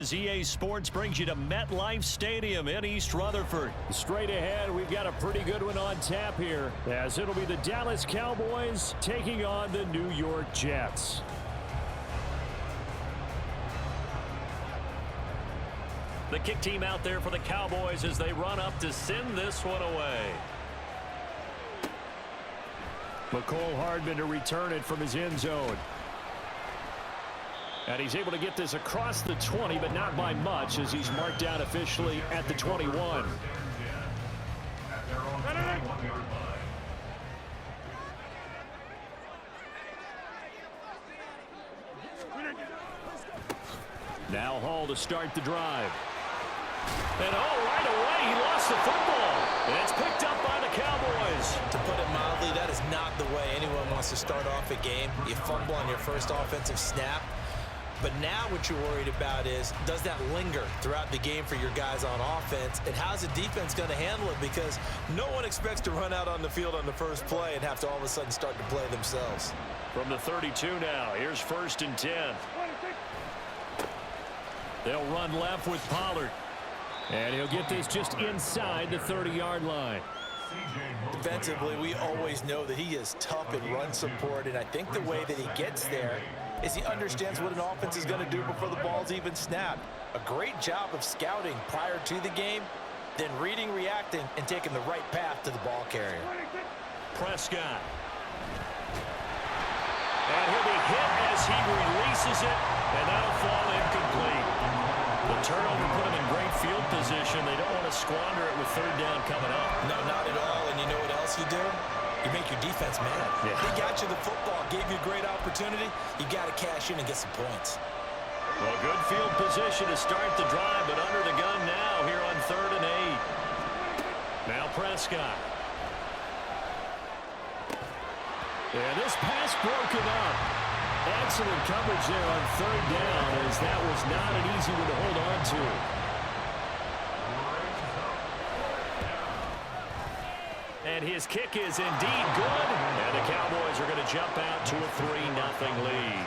EA Sports brings you to MetLife Stadium in East Rutherford. Straight ahead, we've got a pretty good one on tap here, as it'll be the Dallas Cowboys taking on the New York Jets. The kick team out there for the Cowboys as they run up to send this one away. Hardman to return it from his end zone. And he's able to get this across the 20, but not by much, as he's marked down officially at the 21. Now Hall to start the drive. And right away, he lost the football. And it's picked up by the Cowboys. To put it mildly, that is not the way anyone wants to start off a game. You fumble on your first offensive snap. But now what you're worried about is, does that linger throughout the game for your guys on offense? And how's the defense going to handle it? Because no one expects to run out on the field on the first play and have to all of a sudden start to play themselves. From the 32 now, here's 1st and 10. They'll run left with Pollard. And he'll get this just inside the 30-yard line. Defensively, we always know that he is tough in run support, and I think the way that he gets there is he understands what an offense is going to do before the ball's even snapped. A great job of scouting prior to the game, then reading, reacting, and taking the right path to the ball carrier. Prescott. And he'll be hit as he releases it, and that'll fall incomplete. The turnover put him in great field position. They don't want to squander it with 3rd down coming up. No, not at all. And you know what else you do? You make your defense mad. Yeah. They got you the football, gave you a great opportunity. You got to cash in and get some points. Well, good field position to start the drive, but under the gun now here on 3rd and 8. Now Prescott. And this pass broken up. Excellent coverage there on 3rd down, as that was not an easy one to hold on to. And his kick is indeed good. And the Cowboys are going to jump out to a 3-0 lead.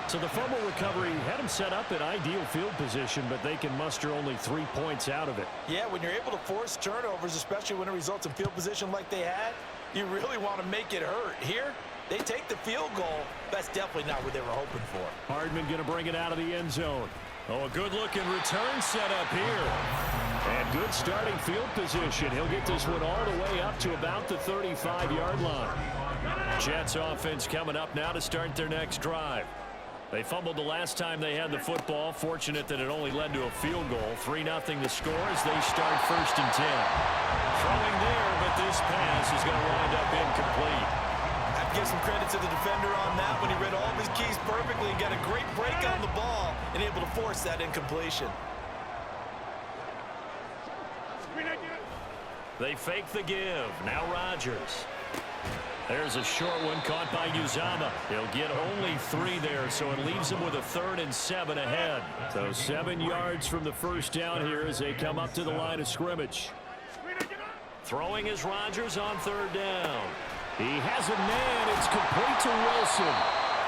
So the fumble recovery had them set up in ideal field position, but they can muster only 3 points out of it. Yeah, when you're able to force turnovers, especially when it results in field position like they had, you really want to make it hurt. Here, they take the field goal. That's definitely not what they were hoping for. Hardman going to bring it out of the end zone. Oh, a good-looking return set up here. And good starting field position. He'll get this one all the way up to about the 35-yard line. Jets offense coming up now to start their next drive. They fumbled the last time they had the football. Fortunate that it only led to a field goal. 3-0 the score as they start 1st and 10. Throwing there, but this pass is going to wind up incomplete. I give some credit to the defender on that when he read all of his keys perfectly and got a great break on the ball and able to force that incompletion. They fake the give. Now Rodgers. There's a short one caught by Uzama. He'll get only 3 there, so it leaves him with a 3rd and 7 ahead. So 7 yards from the first down here as they come up to the line of scrimmage. Throwing is Rodgers on 3rd down. He has a man. It's complete to Wilson.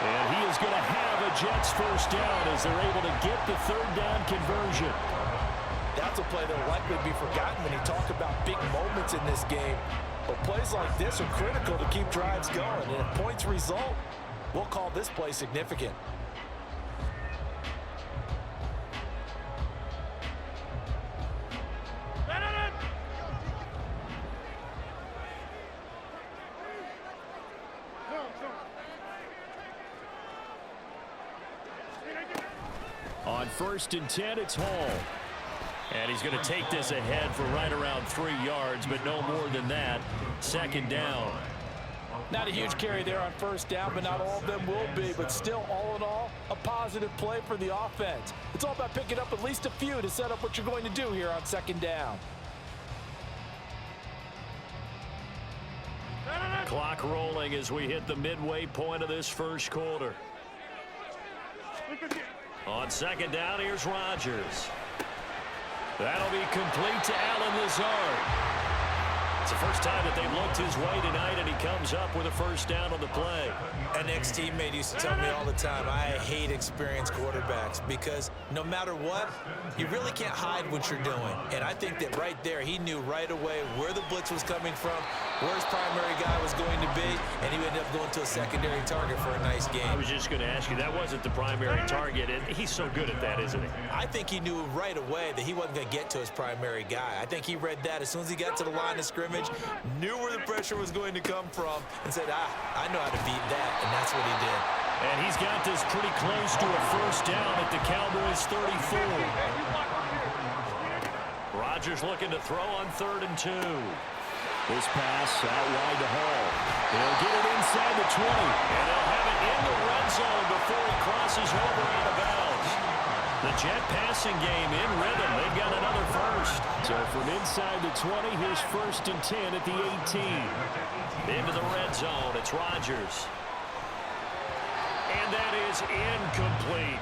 And he is going to have a Jets first down as they're able to get the 3rd down conversion. That's a play that will likely be forgotten when you talk about big moments in this game. But plays like this are critical to keep drives going. And if points result, we'll call this play significant. On 1st and 10, it's Hall. And he's going to take this ahead for right around 3 yards, but no more than that. 2nd down. Not a huge carry there on 1st down, but not all of them will be. But still, all in all, a positive play for the offense. It's all about picking up at least a few to set up what you're going to do here on 2nd down. Clock rolling as we hit the midway point of this first quarter. On 2nd down, here's Rodgers. That'll be complete to Allen Lazard. It's the first time that they've looked his way tonight, and he comes up with a first down on the play. An ex-teammate used to tell me all the time, I hate experienced quarterbacks because no matter what, you really can't hide what you're doing. And I think that right there, he knew right away where the blitz was coming from, where his primary guy was going to be, and he ended up going to a secondary target for a nice game. I was just going to ask you, that wasn't the primary target, and he's so good at that, isn't he? I think he knew right away that he wasn't going to get to his primary guy. I think he read that as soon as he got to the line of scrimmage, knew where the pressure was going to come from, and said, I know how to beat that, and that's what he did. And he's got this pretty close to a first down at the Cowboys' 34. Rodgers looking to throw on 3rd and 2. This pass out wide to Hall. He'll get it inside the 20, and they'll have it in the red zone before he crosses over out of bounds. The Jet passing game in rhythm. They've got another first. So from inside the 20, here's 1st and 10 at the 18. Into the red zone, it's Rodgers. And that is incomplete.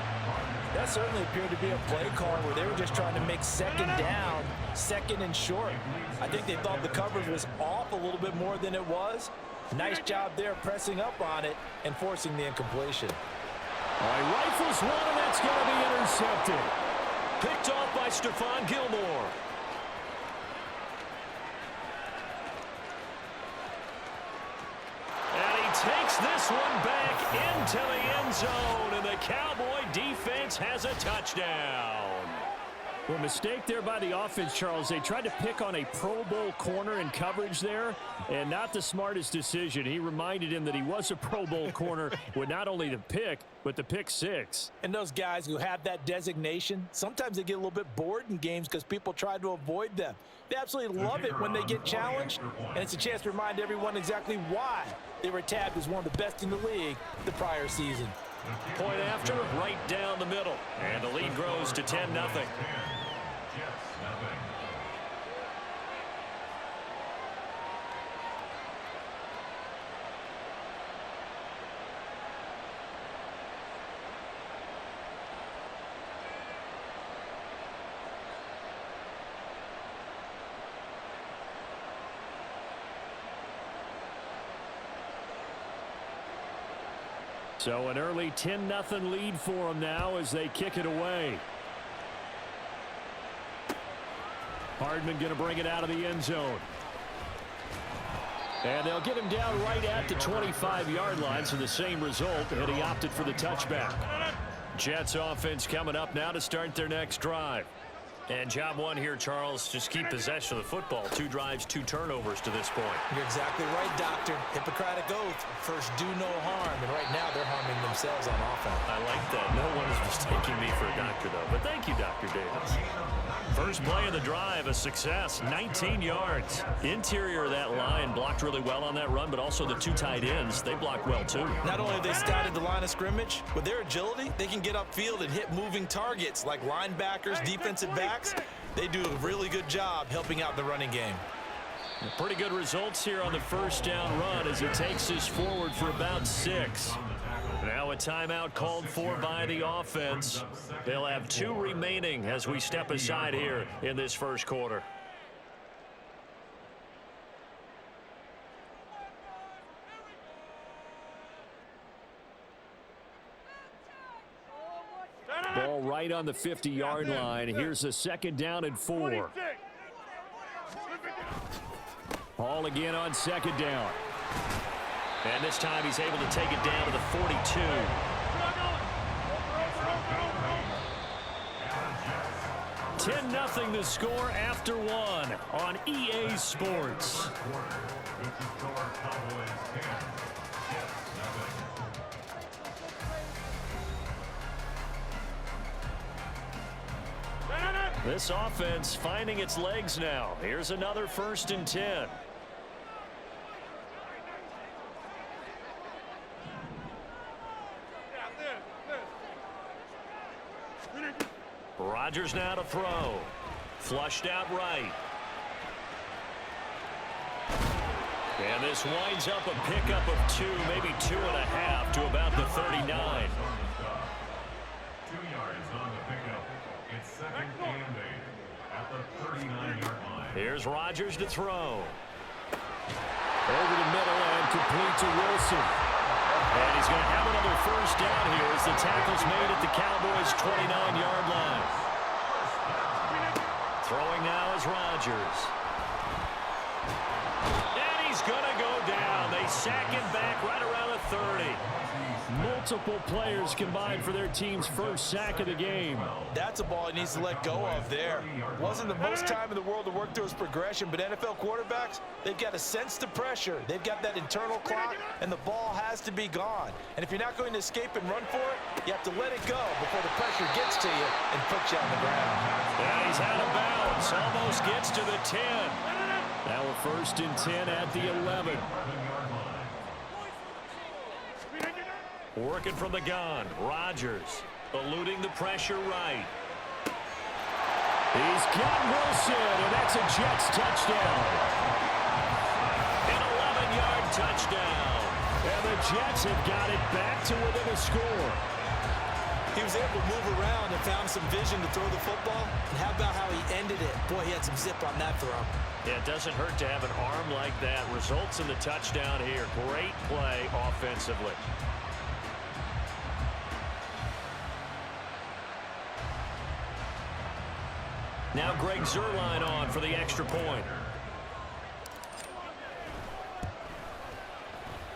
That certainly appeared to be a play call where they were just trying to make 2nd down, 2nd and short. I think they thought the coverage was off a little bit more than it was. Nice job there pressing up on it and forcing the incompletion. All right, rifles one, and that's going to be intercepted. Picked off by Stephon Gilmore. And he takes this one back into the end zone, and the Cowboy defense has a touchdown. Well, mistake there by the offense, Charles. They tried to pick on a Pro Bowl corner in coverage there, and not the smartest decision. He reminded him that he was a Pro Bowl corner with not only the pick, but the pick 6. And those guys who have that designation, sometimes they get a little bit bored in games because people try to avoid them. They absolutely love it when they get challenged, and it's a chance to remind everyone exactly why they were tabbed as one of the best in the league the prior season. Point after, right down the middle, and the lead grows to 10-0. So an early 10-0 lead for them now as they kick it away. Hardman going to bring it out of the end zone. And they'll get him down right at the 25-yard line, so the same result, and he opted for the touchback. Jets offense coming up now to start their next drive. And job one here, Charles, just keep possession of the football. 2 drives, 2 turnovers to this point. You're exactly right, Doctor. Hippocratic oath. First, do no harm. And right now, they're harming themselves on offense. I like that. No one is mistaking me for a doctor, though. But thank you, Dr. Davis. First play of the drive, a success. 19 yards. Interior of that line blocked really well on that run, but also the 2 tight ends. They blocked well, too. Not only have they scouted the line of scrimmage, with their agility, they can get upfield and hit moving targets like linebackers, defensive backs. They do a really good job helping out the running game. Pretty good results here on the first down run as he takes this forward for about 6. Now a timeout called for by the offense. They'll have 2 remaining as we step aside here in this first quarter. Ball right on the 50-yard line. Here's a 2nd down and 4. Hall again on 2nd down. And this time he's able to take it down to the 42. (10-0) the score after 1 on EA Sports. This offense finding its legs now. Here's another 1st and 10. Rodgers now to throw. Flushed out right. And this winds up a pickup of 2, maybe 2.5 to about the 39. 2 yards on the pickup. It's 2nd and 8 at the 39-yard line. Here's Rodgers to throw. Over the middle and complete to Wilson. And he's going to have another first down here as the tackle's made at the Cowboys' 29-yard line. Throwing now is Rodgers. And he's going to go down. They sack him back right around the 30. Multiple players combined for their team's first sack of the game. That's a ball he needs to let go of there. Wasn't the most time in the world to work through his progression, but NFL quarterbacks, they've got to sense the pressure. They've got that internal clock, and the ball has to be gone. And if you're not going to escape and run for it, you have to let it go before the pressure gets to you and puts you on the ground. And he's out of bounds. Almost gets to the 10. Now a 1st and 10 at the 11. Working from the gun, Rodgers eluding the pressure right. He's got Wilson, and that's a Jets touchdown. An 11-yard touchdown. And the Jets have got it back to within a score. He was able to move around and found some vision to throw the football. And how about how he ended it? Boy, he had some zip on that throw. Yeah, it doesn't hurt to have an arm like that. Results in the touchdown here. Great play offensively. Now Greg Zuerlein on for the extra point.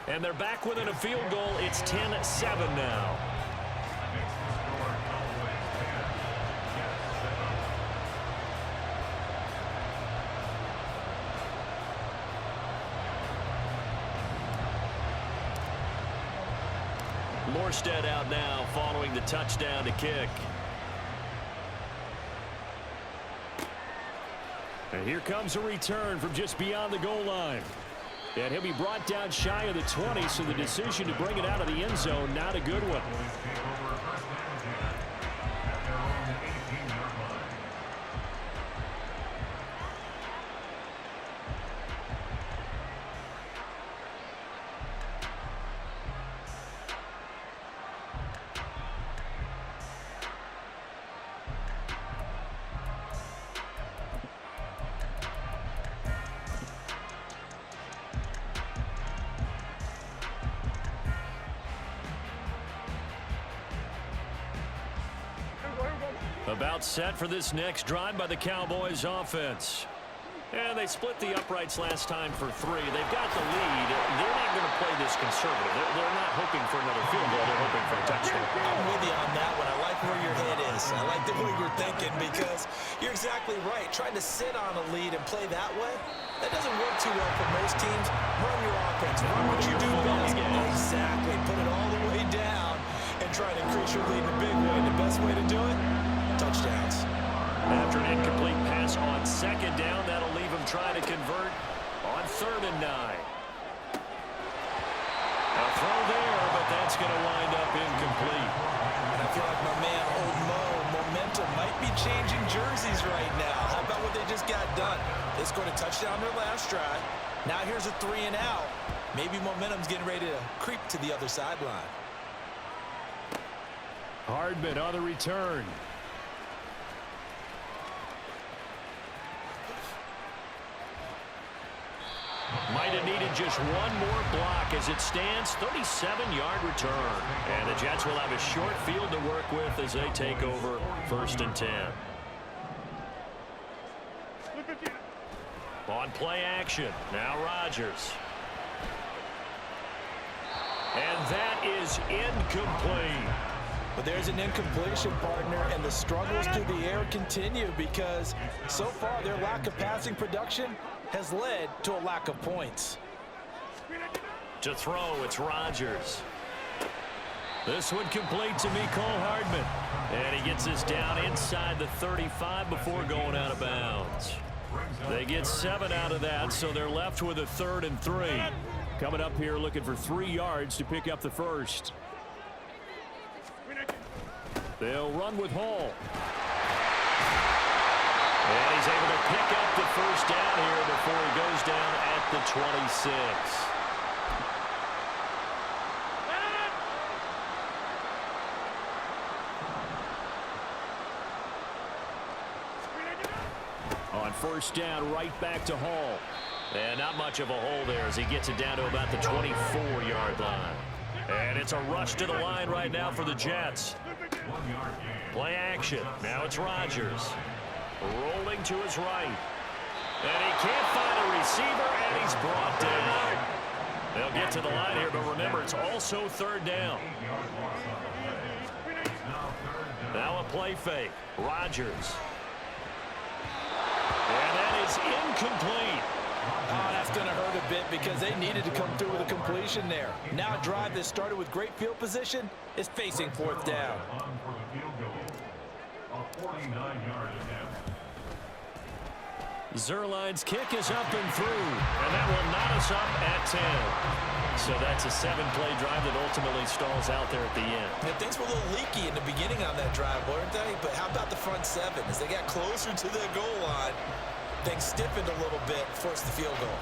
And they're back within a field goal. It's 10-7 now. Morstead out now following the touchdown to kick. And here comes a return from just beyond the goal line. And he'll be brought down shy of the 20, so the decision to bring it out of the end zone, not a good one. About set for this next drive by the Cowboys offense. And they split the uprights last time for 3. They've got the lead. They're not going to play this conservative. They're not hoping for another field goal. They're hoping for a touchdown. I'm with you on that one. I like where your head is. I like the way you're thinking because you're exactly right. Trying to sit on a lead and play that way, that doesn't work too well for most teams. Run your offense. Run what you do best. Exactly. Put it all the way down and try to increase your lead in a big way. And the best way to do it, touchdowns. After an incomplete pass on 2nd down, that'll leave him trying to convert on 3rd and 9. A throw there, but that's going to wind up incomplete. And I feel like my man, Old Mo, momentum might be changing jerseys right now. How about what they just got done? They scored a touchdown their last drive. Now here's a 3 and out. Maybe momentum's getting ready to creep to the other sideline. Hardman on the return. Might have needed just one more block as it stands. 37-yard return. And the Jets will have a short field to work with as they take over 1st and 10. On play action. Now Rodgers. And that is incomplete. But there's an incompletion, partner, and the struggles through the air continue because so far their lack of passing production has led to a lack of points. To throw, it's Rodgers. This one complete to Mecole Hardman. And he gets us down inside the 35 before going out of bounds. They get 7 out of that, so they're left with a 3rd and 3. Coming up here looking for 3 yards to pick up the first. They'll run with Hall. And he's able to pick up the first down here before he goes down at the 26. On 1st down, right back to Hall. And not much of a hole there as he gets it down to about the 24-yard line. And it's a rush to the line right now for the Jets. Play action. Now it's Rodgers. Rolling to his right. And he can't find a receiver, and he's brought down. They'll get to the line here, but remember, it's also third down. Now a play fake. Rodgers. And that is incomplete. Oh, that's going to hurt a bit because they needed to come through with a completion there. Now a drive that started with great field position is facing fourth down. Zerline's kick is up and through, and that will knot us up at 10. So that's a 7-play drive that ultimately stalls out there at the end. Yeah, things were a little leaky in the beginning on that drive, weren't they? But how about the front seven? As they got closer to the goal line, things stiffened a little bit, forced the field goal.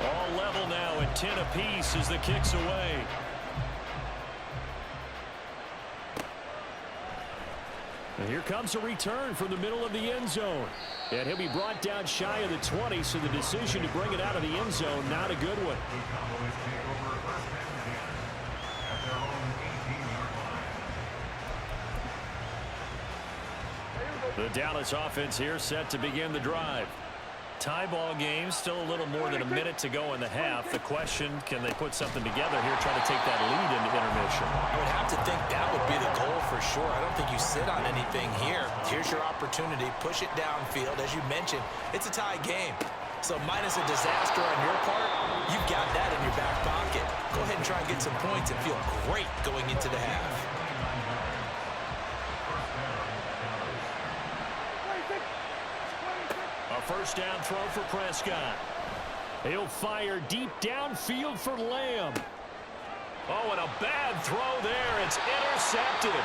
All level now at 10 apiece as the kick's away. And here comes a return from the middle of the end zone. And he'll be brought down shy of the 20, so the decision to bring it out of the end zone, not a good one. The Dallas offense here set to begin the drive. Tie ball game, still a little more than a minute to go in the half. The question, can they put something together here, try to take that lead into intermission? I would have to think that would be the goal for sure. I don't think you sit on anything here. Here's your opportunity. Push it downfield. As you mentioned, it's a tie game. So minus a disaster on your part, you've got that in your back pocket. Go ahead and try and get some points and feel great going into the half. First down throw for Prescott. He'll fire deep downfield for Lamb. Oh, and a bad throw there. It's intercepted.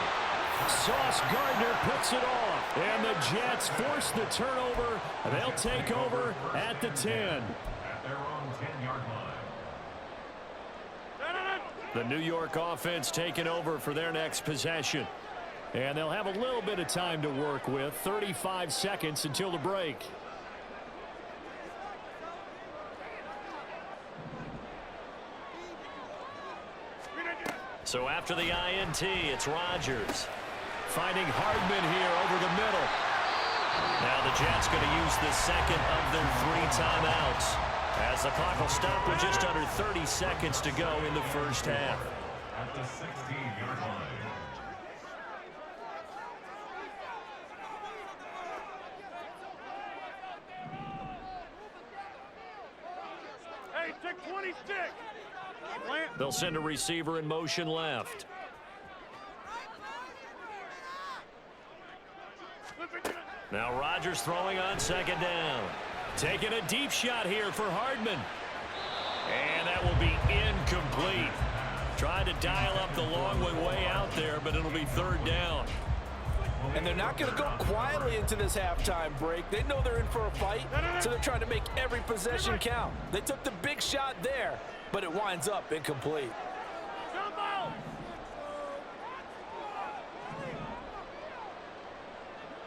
Sauce Gardner puts it off. And the Jets force the turnover. They'll take over at the 10. At their own 10-yard line. The New York offense taking over for their next possession. And they'll have a little bit of time to work with. 35 seconds until the break. So after the INT, it's Rodgers. Finding Hardman here over the middle. Now the Jets going to use the second of their 3 timeouts, as the clock will stop with just under 30 seconds to go in the first half. At the 16-yard line. Hey, take 26. They'll send a receiver in motion left. Now Rodgers throwing on second down. Taking a deep shot here for Hardman. And that will be incomplete. Trying to dial up the long one way out there, but it'll be third down. And they're not going to go quietly into this halftime break. They know they're in for a fight, so they're trying to make every possession count. They took the big shot there, but it winds up incomplete.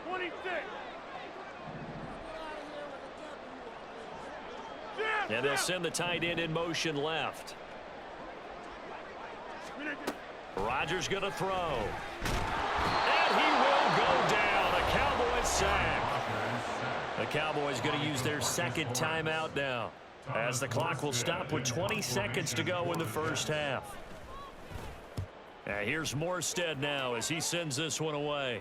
26. And they'll send the tight end in motion left. Rodgers going to throw. And he will go down. A Cowboys sack. The Cowboys going to use their second timeout now, as the clock will stop with 20 seconds to go in the first half. Here's Morstead now as he sends this one away.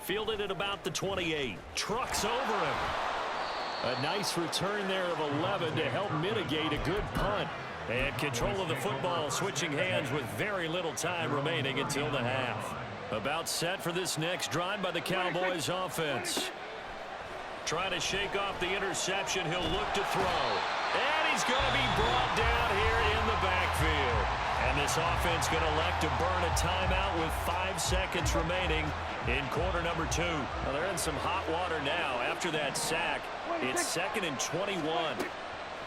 Fielded at about the 28. Trucks over him. A nice return there of 11 to help mitigate a good punt. And control of the football switching hands with very little time remaining until the half. About set for this next drive by the Cowboys offense. Trying to shake off the interception. He'll look to throw. And he's going to be brought down here in the backfield. And this offense going to elect to burn a timeout with 5 seconds remaining in quarter number 2. Well, they're in some hot water now after that sack. It's 2nd and 21.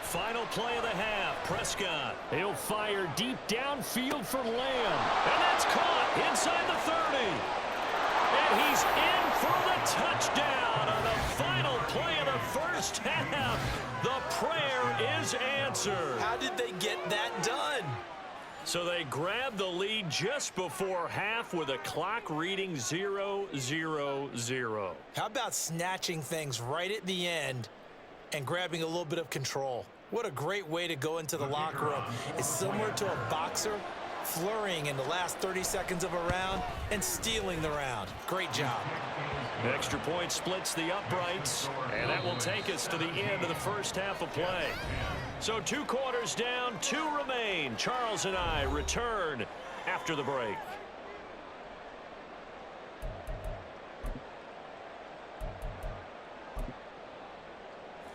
Final play of the half. Prescott. He'll fire deep downfield for Lamb. And that's caught inside the 30. And he's in for the touchdown on the final play of the first half. The prayer is answered. How did they get that done? So they grabbed the lead just before half with a clock reading 0-0-0. How about snatching things right at the end and grabbing a little bit of control? What a great way to go into the locker room. It's similar to a boxer flurrying in the last 30 seconds of a round and stealing the round. Great job. Extra point splits the uprights, and that will take us to the end of the first half of play. So 2 quarters down, 2 remain. Charles and I return after the break.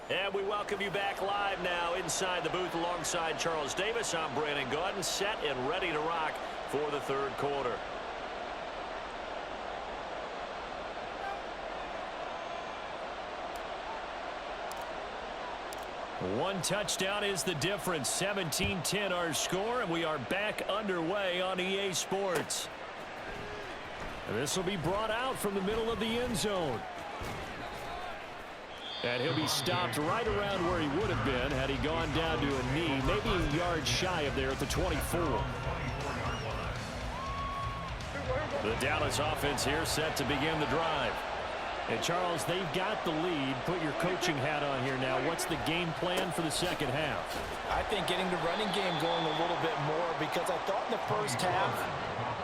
And we welcome you back live now inside the booth alongside Charles Davis. I'm Brandon Gaudin, set and ready to rock for the third quarter. One touchdown is the difference. 17-10 our score, and we are back underway on EA Sports. And this will be brought out from the middle of the end zone. And he'll be stopped right around where he would have been had he gone down to a knee, maybe a yard shy of there at the 24. The Dallas offense here set to begin the drive. And, Charles, they've got the lead. Put your coaching hat on here now. What's the game plan for the second half? I think getting the running game going a little bit more, because I thought in the first half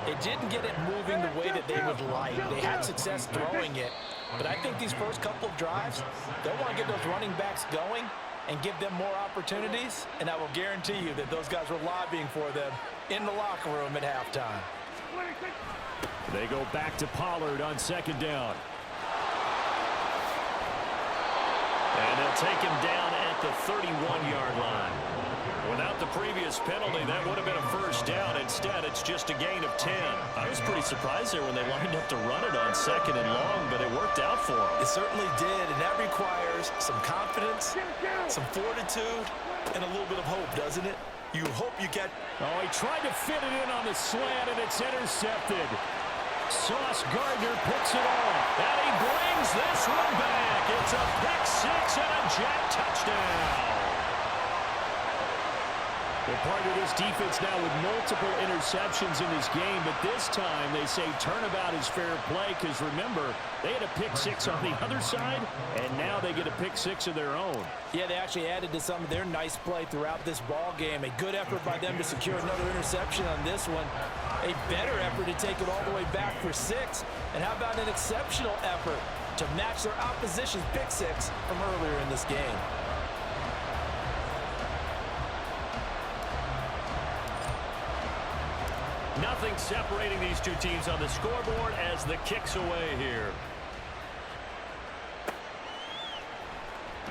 it didn't get it moving the way that they would like. They had success throwing it, but I think these first couple of drives, they'll want to get those running backs going and give them more opportunities, and I will guarantee you that those guys were lobbying for them in the locker room at halftime. They go back to Pollard on second down. And they'll take him down at the 31-yard line. Without the previous penalty, that would have been a first down. Instead, it's just a gain of 10. I was pretty surprised there when they lined up to run it on second and long, but it worked out for them. It certainly did, and that requires some confidence, some fortitude, and a little bit of hope, doesn't it? You hope you get... Oh, he tried to fit it in on the slant, and it's intercepted. Sauce Gardner picks it off, and he brings this one back. It's a pick six and a jet touchdown. They're part of this defense now with multiple interceptions in this game, but this time they say turnabout is fair play because, remember, they had a pick six on the other side, and now they get a pick six of their own. Yeah, they actually added to some of their nice play throughout this ball game. A good effort by them to secure another interception on this one. A better effort to take it all the way back for 6. And how about an exceptional effort to match their opposition's pick six from earlier in this game? Nothing separating these two teams on the scoreboard as the kick's away here.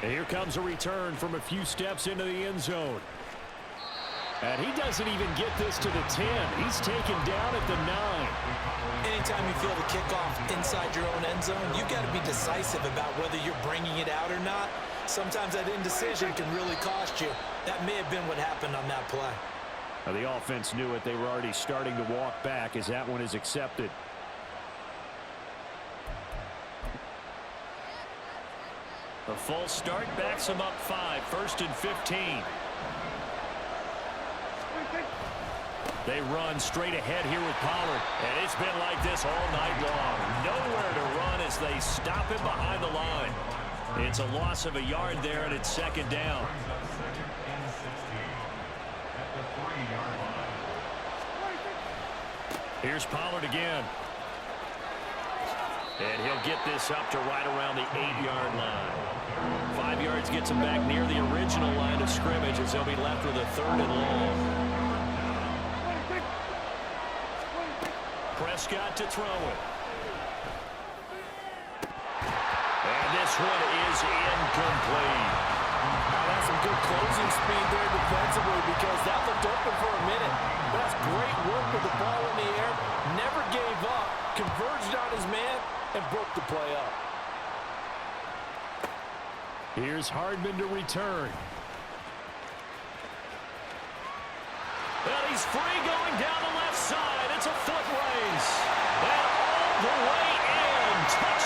And here comes a return from a few steps into the end zone. And he doesn't even get this to the 10. He's taken down at the 9. Anytime you feel the kickoff inside your own end zone, you've got to be decisive about whether you're bringing it out or not. Sometimes that indecision can really cost you. That may have been what happened on that play. Now, the offense knew it. They were already starting to walk back as that one is accepted. A false start backs him up 5. 1st and 15. They run straight ahead here with Pollard. And it's been like this all night long. Nowhere to run as they stop him behind the line. It's a loss of a yard there, and it's second down. Here's Pollard again. And he'll get this up to right around the 8-yard line. 5 yards gets him back near the original line of scrimmage as they'll be left with a 3rd and long. Prescott to throw it. And this one is incomplete. That's some good closing speed there defensively, because that looked open for a minute. But that's great work with the ball in the air. Never gave up, converged on his man, and broke the play up. Here's Hardman to return. And he's free going down the left side. It's a foot race. And all the way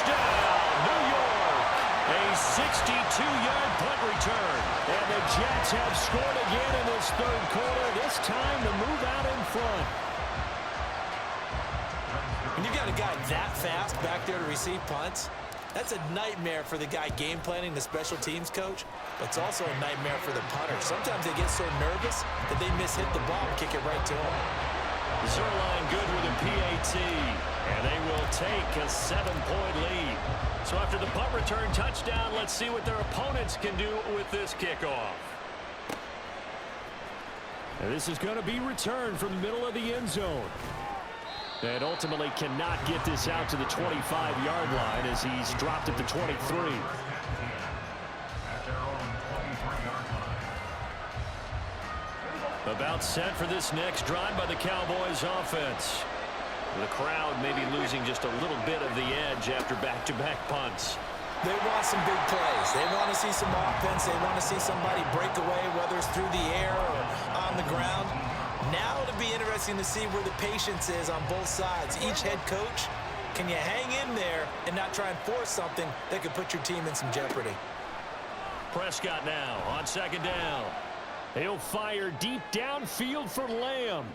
Touchdown, New York. A 62-yard punt return. And the Jets have scored again in this third quarter, this time to move out in front. When you've got a guy that fast back there to receive punts, that's a nightmare for the guy game planning, the special teams coach. But it's also a nightmare for the punter. Sometimes they get so nervous that they mishit the ball and kick it right to him. Zerline good with a PAT, and they will take a 7-point lead. So after the punt return touchdown, let's see what their opponents can do with this kickoff. And this is going to be returned from the middle of the end zone. And ultimately cannot get this out to the 25-yard line as he's dropped at the 23. About set for this next drive by the Cowboys offense. The crowd maybe losing just a little bit of the edge after back-to-back punts. They want some big plays. They want to see some offense. They want to see somebody break away, whether it's through the air or on the ground. Now it'll be interesting to see where the patience is on both sides. Each head coach, can you hang in there and not try and force something that could put your team in some jeopardy? Prescott now on second down. He'll fire deep downfield for Lamb.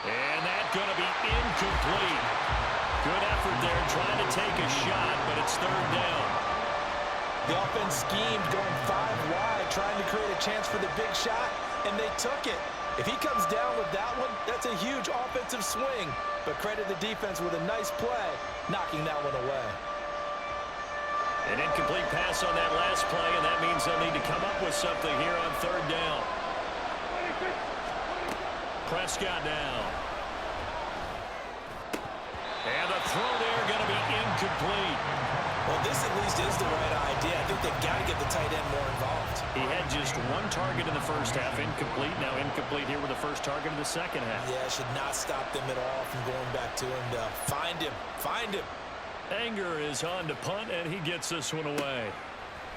And that's going to be incomplete. Good effort there trying to take a shot, but it's third down. The offense schemed going 5 wide, trying to create a chance for the big shot, and they took it. If he comes down with that one, that's a huge offensive swing. But credit the defense with a nice play, knocking that one away. An incomplete pass on that last play, and that means they'll need to come up with something here on third down. Prescott now. And the throw there going to be incomplete. Well, this at least is the right idea. I think they've got to get the tight end more involved. He had just one target in the first half, incomplete. Now incomplete here with the first target in the second half. Yeah, should not stop them at all from going back to him to find him. Find him. Anger is on to punt, and he gets this one away.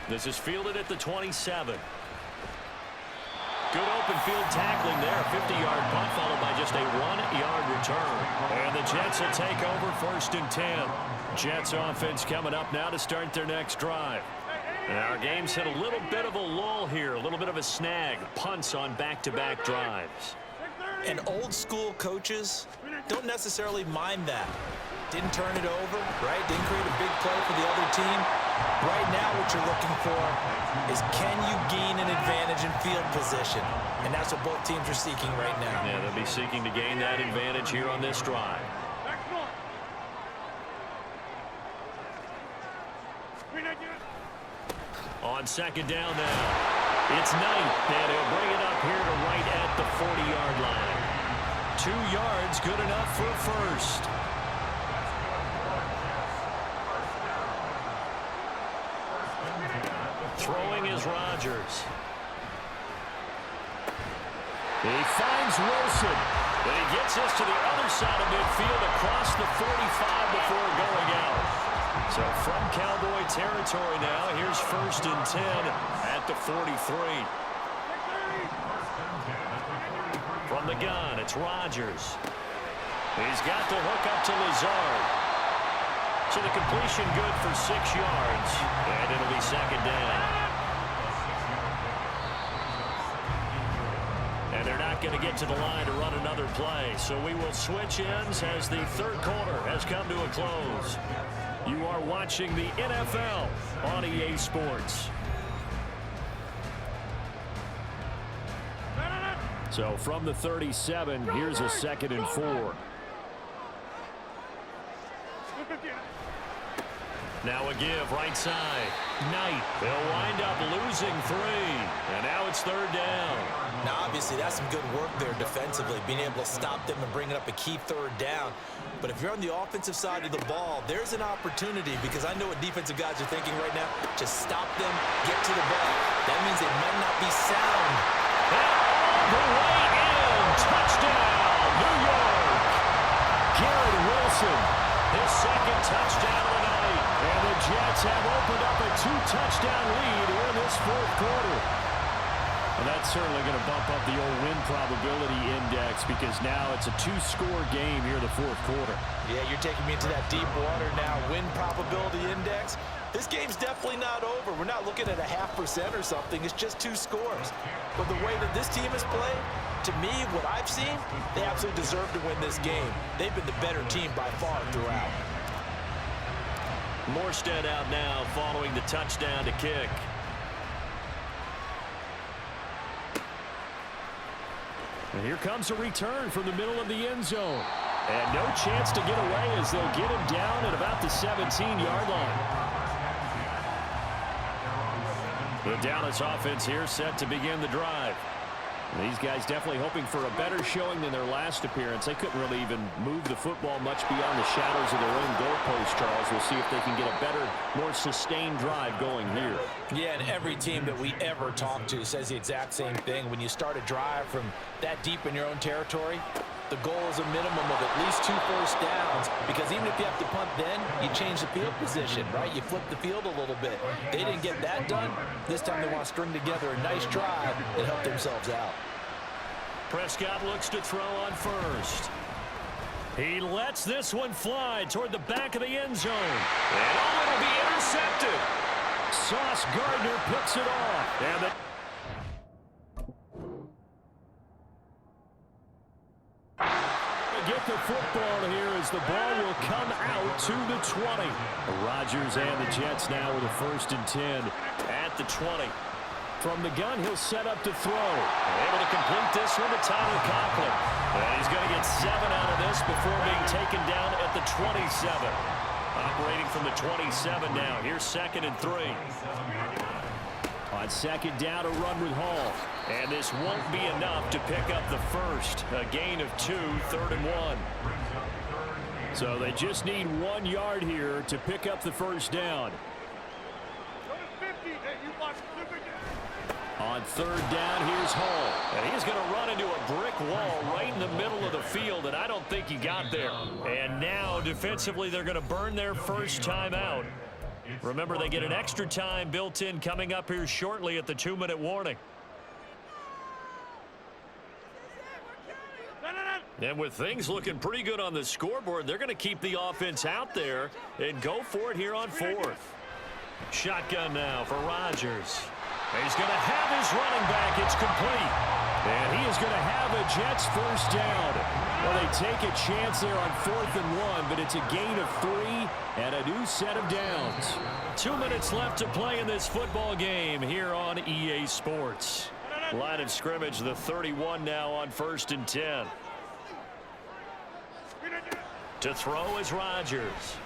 This is fielded at the 27. Good open field tackling there. 50-yard punt followed by just a 1-yard return. And the Jets will take over first and 10. Jets offense coming up now to start their next drive. And our game's hit a little bit of a lull here, a little bit of a snag. Punts on back-to-back drives. And old school coaches don't necessarily mind that. Didn't turn it over, right? Didn't create a big play for the other team. Right now what you're looking for is can you gain an advantage in field position? And that's what both teams are seeking right now. Yeah, they'll be seeking to gain that advantage here on this drive. On second down now, it's Knight, and he'll bring it up here to right at the 40-yard line. 2 yards, good enough for first. Throwing is Rodgers. He finds Wilson. And he gets us to the other side of midfield across the 45 before going out. So from Cowboy territory now, here's first and 10 at the 43. From the gun, it's Rodgers. He's got the hook up to Lazard. So the completion good for 6 yards. And it'll be second down. And they're not going to get to the line to run another play. So we will switch ends as the third quarter has come to a close. You are watching the NFL on EA Sports. So from the 37, here's a second and 4. Now a give right side. Knight. They'll wind up losing 3. And now it's third down. Now, obviously, that's some good work there defensively, being able to stop them and bringing up a key third down. But if you're on the offensive side of the ball, there's an opportunity, because I know what defensive guys are thinking right now. Just stop them, get to the ball. That means they might not be sound. And all the way in. Touchdown, New York. Garrett Wilson, his second touchdown of the night. And the Jets have opened up a 2-touchdown lead in this fourth quarter. Well, that's certainly going to bump up the old win probability index because now it's a two-score game here in the fourth quarter. Yeah, you're taking me into that deep water now. Win probability index. This game's definitely not over. We're not looking at a 0.5% or something. It's just 2 scores. But the way that this team has played, to me, what I've seen, they absolutely deserve to win this game. They've been the better team by far throughout. Morstead out now following the touchdown to kick. And here comes a return from the middle of the end zone. And no chance to get away as they'll get him down at about the 17-yard line. The Dallas offense here set to begin the drive. These guys definitely hoping for a better showing than their last appearance. They couldn't really even move the football much beyond the shadows of their own goalpost, Charles. We'll see if they can get a better, more sustained drive going here. Yeah, and every team that we ever talk to says the exact same thing. When you start a drive from that deep in your own territory, the goal is a minimum of at least 2 first downs, because even if you have to punt then, you change the field position, right? You flip the field a little bit. They didn't get that done. This time they want to string together a nice drive and help themselves out. Prescott looks to throw on first. He lets this one fly toward the back of the end zone. And it'll be intercepted. Sauce Gardner picks it off. And the get the football here as the ball will come out to the 20. Rodgers and the Jets now with a 1st and 10 at the 20. From the gun, he'll set up to throw. Able to complete this one to Tyler Conklin. And he's going to get 7 out of this before being taken down at the 27. Operating from the 27 now. Here's 2nd and 3. On 2nd down, a run with Hall. And this won't be enough to pick up the first. A gain of 2, 3rd and 1. So they just need 1 yard here to pick up the first down. On 3rd down, here's Hall. And he's going to run into a brick wall right in the middle of the field, and I don't think he got there. And now, defensively, they're going to burn their first time out. Remember, they get an extra time built in coming up here shortly at the 2-minute warning. And with things looking pretty good on the scoreboard, they're going to keep the offense out there and go for it here on 4th. Shotgun now for Rodgers. He's going to have his running back. It's complete. And he is going to have a Jets first down. Well, they take a chance there on 4th and 1, but it's a gain of 3 and a new set of downs. 2 minutes left to play in this football game here on EA Sports. Line of scrimmage, the 31 now on 1st and 10. To throw is Rodgers.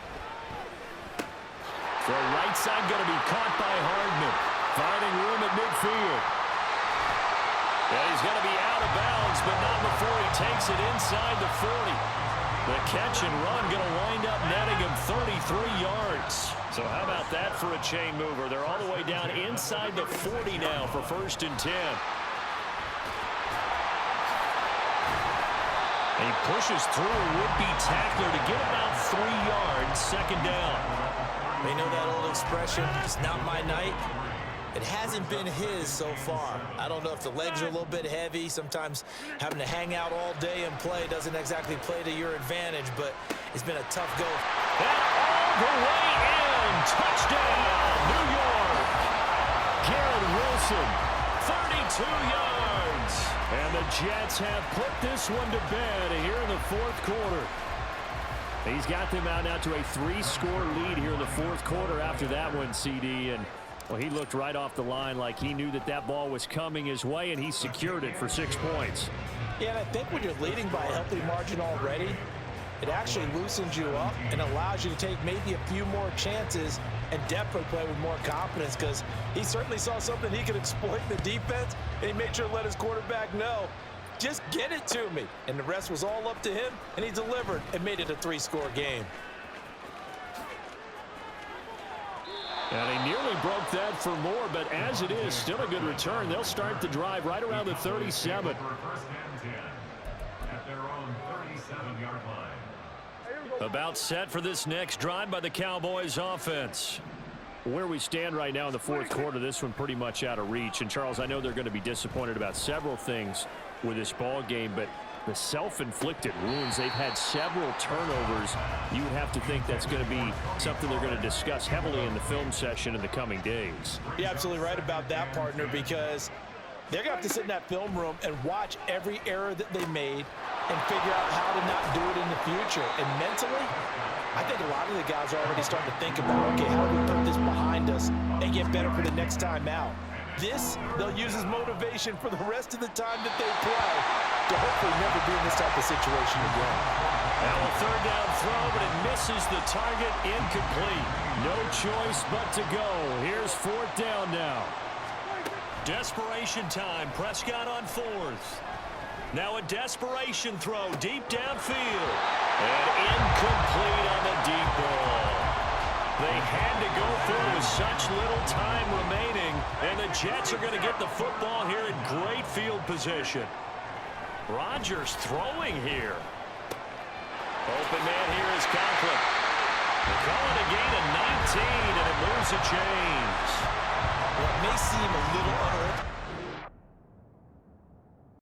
The right side going to be caught by Hardman. Finding room at midfield. Yeah, he's going to be out of bounds, but not before he takes it inside the 40. The catch and run going to wind up netting him 33 yards. So how about that for a chain mover? They're all the way down inside the 40 now for 1st and 10. He pushes through a would-be tackler to get about 3 yards, 2nd down. They know that old expression, it's not my night. It hasn't been his so far. I don't know if the legs are a little bit heavy. Sometimes having to hang out all day and play doesn't exactly play to your advantage, but it's been a tough go. And all the way in. Touchdown, New York. Garrett Wilson, 32 yards. And the Jets have put this one to bed here in the 4th quarter. He's got them out now to a 3-score lead here in the 4th quarter after that one, CD. And well, he looked right off the line like he knew that that ball was coming his way, and he secured it for 6 points. Yeah, and I think when you're leading by a healthy margin already, it actually loosens you up and allows you to take maybe a few more chances and definitely play with more confidence, because he certainly saw something he could exploit in the defense, and he made sure to let his quarterback know, just get it to me. And the rest was all up to him, and he delivered and made it a 3-score game. And he nearly broke that for more, but as it is, still a good return. They'll start the drive right around the 37. About set for this next drive by the Cowboys offense. Where we stand right now in the fourth quarter, this one pretty much out of reach. And, Charles, I know they're going to be disappointed about several things with this ball game, but the self-inflicted wounds, they've had several turnovers. You would have to think that's going to be something they're going to discuss heavily in the film session in the coming days. You're absolutely right about that, partner, because they're going to have to sit in that film room and watch every error that they made and figure out how to not do it in the future. And mentally, I think a lot of the guys are already starting to think about, okay, how do we put this behind us and get better for the next time out? This, they'll use as motivation for the rest of the time that they play to hopefully never be in this type of situation again. Now a third down throw, but it misses the target, incomplete. No choice but to go. Here's fourth down now. Desperation time. Prescott on fourth. Now a desperation throw deep downfield. And incomplete on the deep ball. They had to go for it with such little time remaining, and the Jets are going to get the football here in great field position. Rodgers throwing here. Open man here is Conklin. They're calling a gain of 19, and it moves the chains. What may seem a little unorthodox